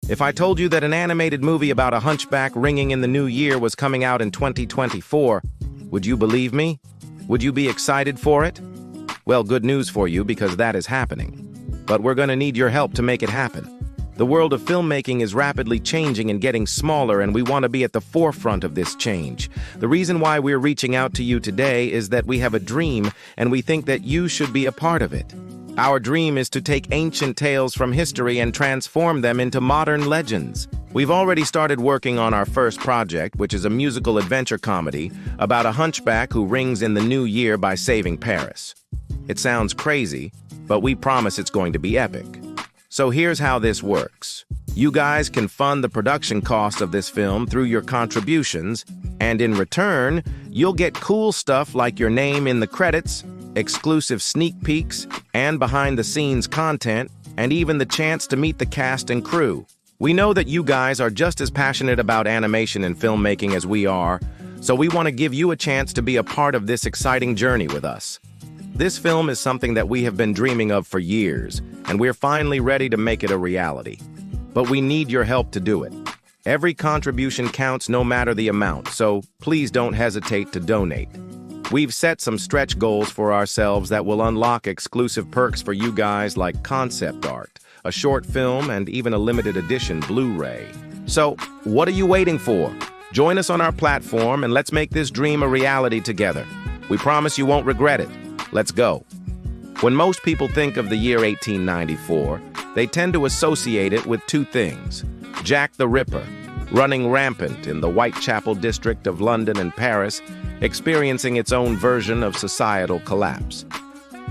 If I told you that an animated movie about a hunchback ringing in the new year was coming out in 2024, would you believe me? Would you be excited for it? Well, good news for you because that is happening. But we're going to need your help to make it happen. The world of filmmaking is rapidly changing and getting smaller, and we want to be at the forefront of this change. The reason why we're reaching out to you today is that we have a dream, and we think that you should be a part of it. Our dream is to take ancient tales from history and transform them into modern legends. We've already started working on our first project, which is a musical adventure comedy about a hunchback who rings in the new year by saving Paris. It sounds crazy, but we promise it's going to be epic. So here's how this works. You guys can fund the production cost of this film through your contributions, and in return, you'll get cool stuff like your name in the credits, exclusive sneak peeks, and behind-the-scenes content, and even the chance to meet the cast and crew. We know that you guys are just as passionate about animation and filmmaking as we are, so we want to give you a chance to be a part of this exciting journey with us. This film is something that we have been dreaming of for years, and we're finally ready to make it a reality. But we need your help to do it. Every contribution counts no matter the amount, so please don't hesitate to donate. We've set some stretch goals for ourselves that will unlock exclusive perks for you guys like concept art, a short film, and even a limited edition Blu-ray. So, what are you waiting for? Join us on our platform and let's make this dream a reality together. We promise you won't regret it. Let's go. When most people think of the year 1894, they tend to associate it with two things: Jack the Ripper, running rampant in the Whitechapel district of London and Paris, experiencing its own version of societal collapse.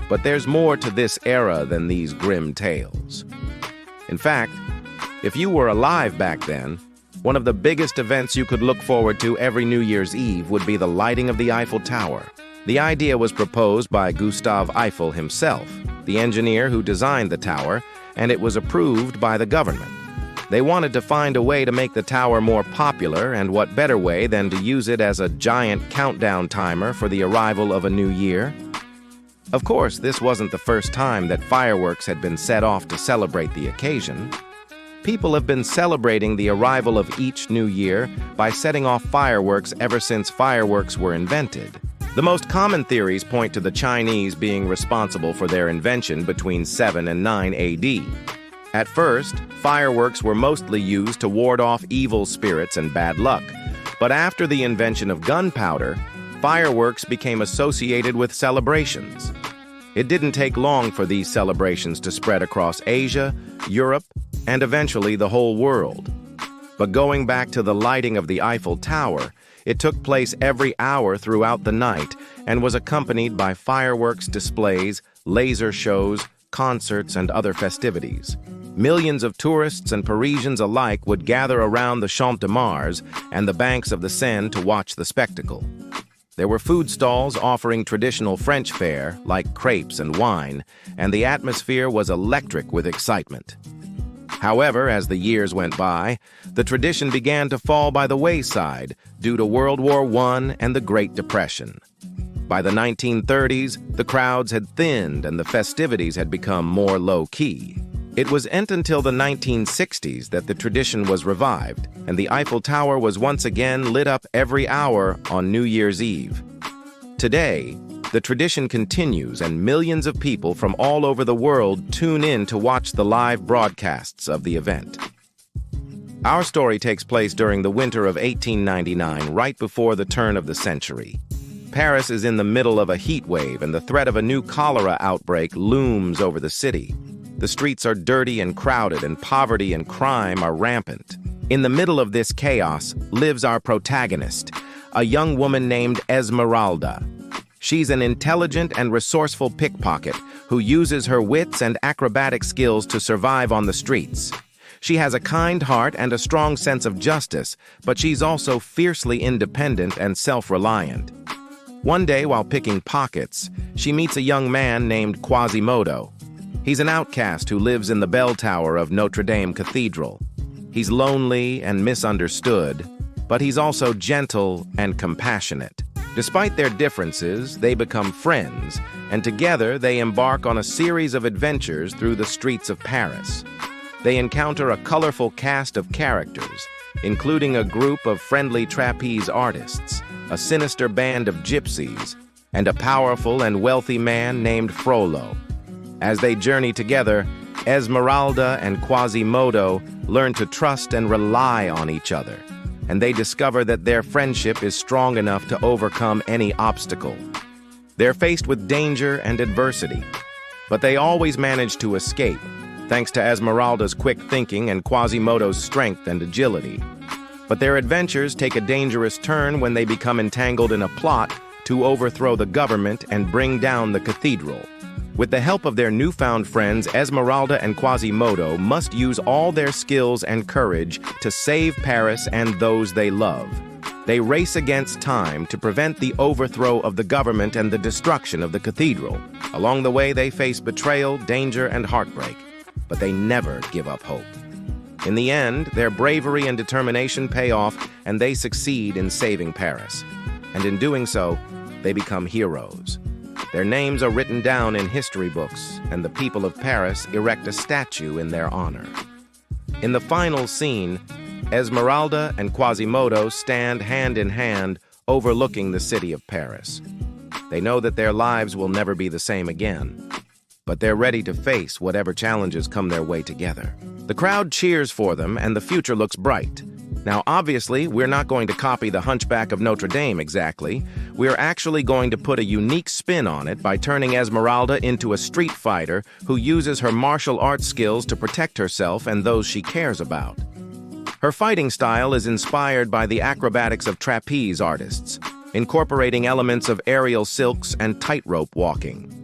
But there's more to this era than these grim tales. In fact, if you were alive back then, one of the biggest events you could look forward to every New Year's Eve would be the lighting of the Eiffel Tower. The idea was proposed by Gustave Eiffel himself, the engineer who designed the tower, and it was approved by the government. They wanted to find a way to make the tower more popular, and what better way than to use it as a giant countdown timer for the arrival of a new year? Of course, this wasn't the first time that fireworks had been set off to celebrate the occasion. People have been celebrating the arrival of each new year by setting off fireworks ever since fireworks were invented. The most common theories point to the Chinese being responsible for their invention between 7 and 9 AD. At first, fireworks were mostly used to ward off evil spirits and bad luck. But after the invention of gunpowder, fireworks became associated with celebrations. It didn't take long for these celebrations to spread across Asia, Europe, and eventually the whole world. But going back to the lighting of the Eiffel Tower, it took place every hour throughout the night and was accompanied by fireworks displays, laser shows, concerts, and other festivities. Millions of tourists and Parisians alike would gather around the Champ de Mars and the banks of the Seine to watch the spectacle. There were food stalls offering traditional French fare, like crepes and wine, and the atmosphere was electric with excitement. However, as the years went by, the tradition began to fall by the wayside due to World War I and the Great Depression. By the 1930s, the crowds had thinned and the festivities had become more low-key. It wasn't until the 1960s that the tradition was revived, and the Eiffel Tower was once again lit up every hour on New Year's Eve. Today, the tradition continues, and millions of people from all over the world tune in to watch the live broadcasts of the event. Our story takes place during the winter of 1899, right before the turn of the century. Paris is in the middle of a heat wave, and the threat of a new cholera outbreak looms over the city. The streets are dirty and crowded, and poverty and crime are rampant. In the middle of this chaos lives our protagonist, a young woman named Esmeralda. She's an intelligent and resourceful pickpocket who uses her wits and acrobatic skills to survive on the streets. She has a kind heart and a strong sense of justice, but she's also fiercely independent and self-reliant. One day, while picking pockets, she meets a young man named Quasimodo. He's an outcast who lives in the bell tower of Notre Dame Cathedral. He's lonely and misunderstood, but he's also gentle and compassionate. Despite their differences, they become friends, and together they embark on a series of adventures through the streets of Paris. they encounter a colorful cast of characters, including a group of friendly trapeze artists, a sinister band of gypsies, and a powerful and wealthy man named Frollo. As they journey together, Esmeralda and Quasimodo learn to trust and rely on each other, and they discover that their friendship is strong enough to overcome any obstacle. They're faced with danger and adversity, but they always manage to escape, thanks to Esmeralda's quick thinking and Quasimodo's strength and agility. But their adventures take a dangerous turn when they become entangled in a plot to overthrow the government and bring down the cathedral. With the help of their newfound friends, Esmeralda and Quasimodo must use all their skills and courage to save Paris and those they love. They race against time to prevent the overthrow of the government and the destruction of the cathedral. Along the way, they face betrayal, danger, and heartbreak, but they never give up hope. In the end, their bravery and determination pay off, and they succeed in saving Paris. And in doing so, they become heroes. Their names are written down in history books, and the people of Paris erect a statue in their honor. In the final scene, Esmeralda and Quasimodo stand hand in hand, overlooking the city of Paris. They know that their lives will never be the same again, but they're ready to face whatever challenges come their way together. The crowd cheers for them, and the future looks bright. Now, obviously, we're not going to copy the Hunchback of Notre Dame exactly. We're actually going to put a unique spin on it by turning Esmeralda into a street fighter who uses her martial arts skills to protect herself and those she cares about. Her fighting style is inspired by the acrobatics of trapeze artists, incorporating elements of aerial silks and tightrope walking.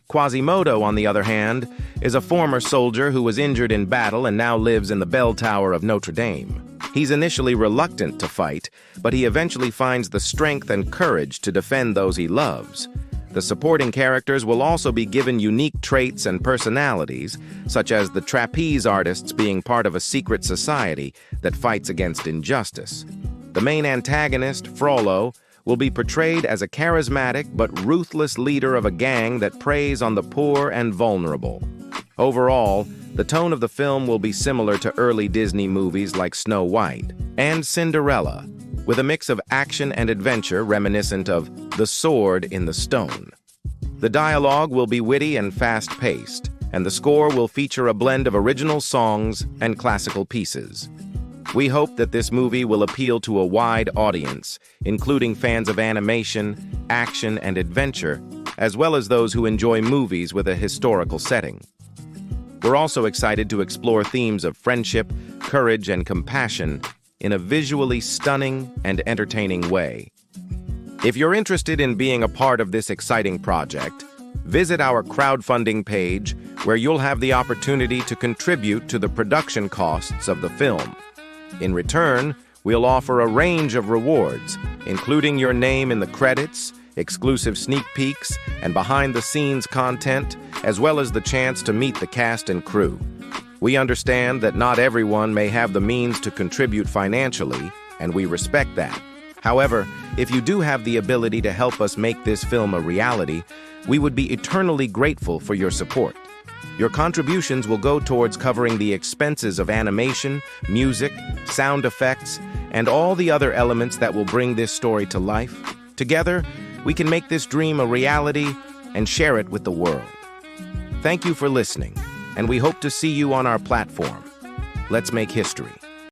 Quasimodo, on the other hand, is a former soldier who was injured in battle and now lives in the bell tower of Notre Dame. He's initially reluctant to fight, but he eventually finds the strength and courage to defend those he loves. The supporting characters will also be given unique traits and personalities, such as the trapeze artists being part of a secret society that fights against injustice. The main antagonist, Frollo, will be portrayed as a charismatic but ruthless leader of a gang that preys on the poor and vulnerable. Overall, the tone of the film will be similar to early Disney movies like Snow White and Cinderella, with a mix of action and adventure reminiscent of The Sword in the Stone. The dialogue will be witty and fast-paced, and the score will feature a blend of original songs and classical pieces. We hope that this movie will appeal to a wide audience, including fans of animation, action, and adventure, as well as those who enjoy movies with a historical setting. We're also excited to explore themes of friendship, courage, and compassion in a visually stunning and entertaining way. If you're interested in being a part of this exciting project, visit our crowdfunding page where you'll have the opportunity to contribute to the production costs of the film. In return, we'll offer a range of rewards, including your name in the credits, exclusive sneak peeks, and behind-the-scenes content, as well as the chance to meet the cast and crew. We understand that not everyone may have the means to contribute financially, and we respect that. However, if you do have the ability to help us make this film a reality, we would be eternally grateful for your support. Your contributions will go towards covering the expenses of animation, music, sound effects, and all the other elements that will bring this story to life. Together, we can make this dream a reality and share it with the world. Thank you for listening, and we hope to see you on our platform. Let's make history.